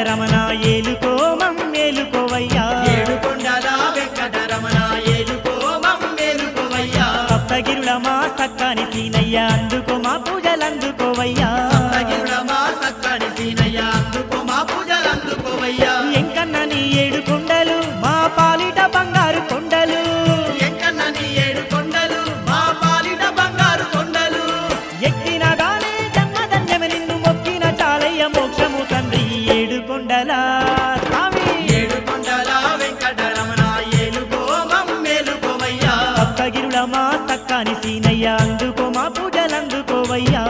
వెంకటరమణ ఏలుకో మమ్మేలుకోవయ్యా ఏడుకొండల వెంకటరమణ ఏలుకో మమ్మేలుకోవయ్యా సప్తగిరుల మా సక్కాని సీనయ్య అందుకో మా పూజలందుకోవయ్యా సప్తగిరుల మా సక్కని సీనయ్య అందుకో మా పూజలందుకోవయ్యా ఎంకన్న నీ ఏడు కొండలు మా పాలిట బంగారు కొండలు ఎంకన్న నీ ఏడు కొండలు మా పాలిట బంగారు కొండలు ఎక్కిన గానే జన్మధన్యమ నిన్ను మొక్కిన చాలయ్య మోక్షము తండ్రి ఏడు కొండల స్వామి ఏడుకొండల వెంకటరమణ ఏలుకో మమ్మేలుకోవయ్యా సప్తగిరుల మా సక్కాని సీనయ్య అందుకో మా పూజలందుకోవయ్యా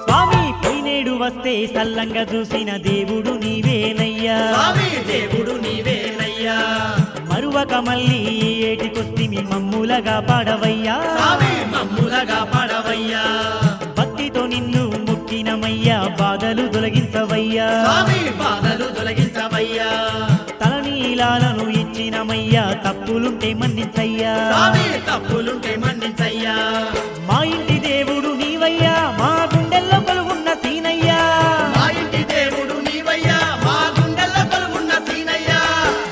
స్వామి పోయినేడు వస్తే సల్లంగా చూసిన దేవుడు నీవేనయ్యా స్వామి దేవుడు నీవేనయ్యా మరువక మళ్ళీ ఏటికొస్తిమి మమ్ములగా పాడవయ్యా స్వామి మమ్ములగా పడవయ్యా భక్తితో నిన్ను మొక్కినమయ్యా బాధలు తొలగించవయ్యా స్వామి బాధలు తొలగించవయ్యా తలనీలాలను ఇచ్చినమయ్యా తప్పులుంటే మన్నించయ్యా స్వామి తప్పులుంటే మన్నించయ్యా మా ఇంటి దేవుడు నీవయ్యా మా గుండెల్లో కొలువున్న సీనయ్యా మా ఇంటి దేవుడు నీవయ్యా మా గుండెల్లో కొలువున్న సీనయ్యా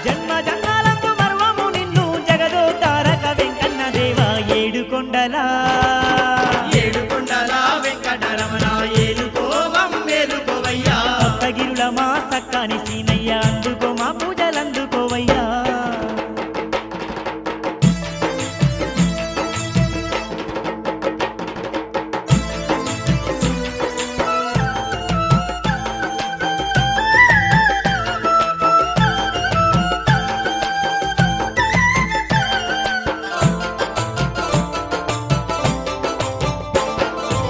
జన్మ జన్మాలకు మర్వము నిన్ను జగదో తారక వెంకన్న దేవా ఏడు కొండలా ఏడుకొండల వెంకటరమణ ఏలుకో మమ్మేలుకోవయ్యా సప్తగిరుల మా సక్కాని సీనయ్య అందుకో మా పూజలందుకోవయ్యా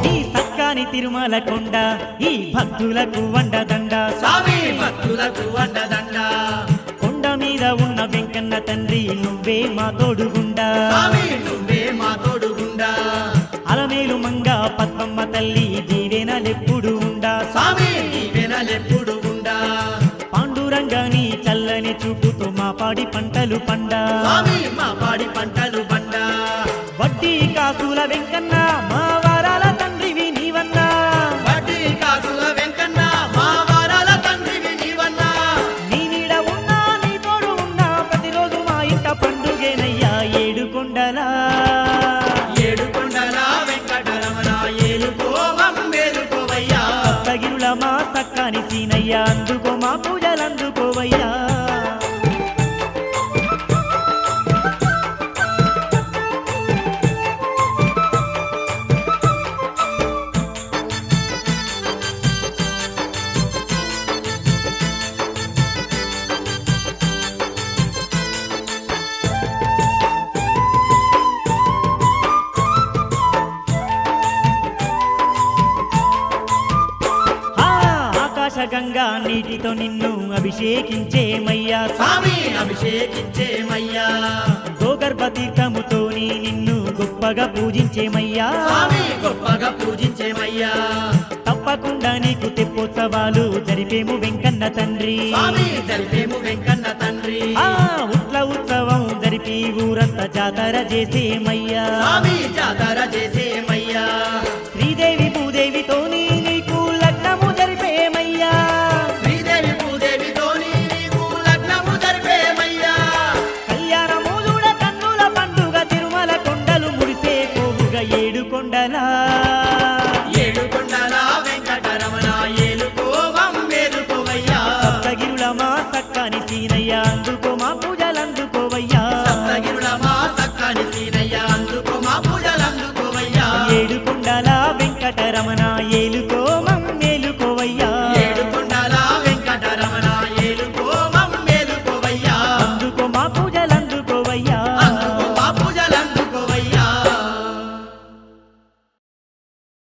ఈ సక్కాని తిరుమల కొండ ఈ భక్తులకు వండదండ స్వామి భక్తులకు వండదండ కొండ మీద ఉన్న వెంకన్న తండ్రి నువ్వే మా తోడుగుండా స్వామి నువ్వే మా తోడుగుండా అలమేలు మంగ పద్మమ్మ తల్లి దీవెనలెప్పుడు ఉండా స్వామి నీవెనలెప్పుడు ఉండా పాండురంగాని చల్లని చూపుతో మా పాడి పంటలు పండా స్వామి మా పాడి పంటలు బండ వడ్డీ కాసుల వెంకన్న మా వారాల తండ్రివి నీవన్నా వడ్డీ కాసుల వెంకన్న మా వారాల తండ్రివి నీవన్నా నీ నీడ ఉన్నా నీ తోడు ఉన్నా ప్రతిరోజు మా ఇంట పండుగేనయ్యా ఏడు కొండలా ఏడుకొండల వెంకటరమణ ఏలుకో మమ్మేలుకోవయ్యా సప్తగిరుల మా సక్కాని సీనయ్య అందుకో మా పూజలందుకోవయ్యా ఆ, ఆకాశగంగా నీటితో నిన్ను అభిషేకించేమయ్యా స్వామి అభిషేకించేమయ్యా గోగర్భ తీర్థముతోని నిన్ను గొప్పగా పూజించేమయ్యా స్వామి గొప్పగా పూజించేమయ్యా తప్పకుండా నీకు తెప్పోత్సవాలు జరిపేము వెంకన్న తండ్రి స్వామి జరిపేము వెంకన్న తండ్రి ఆ ఉత్సవం జరిపి ఊరంతా జాతర చేసేమయ్యా స్వామి జాతర చేసి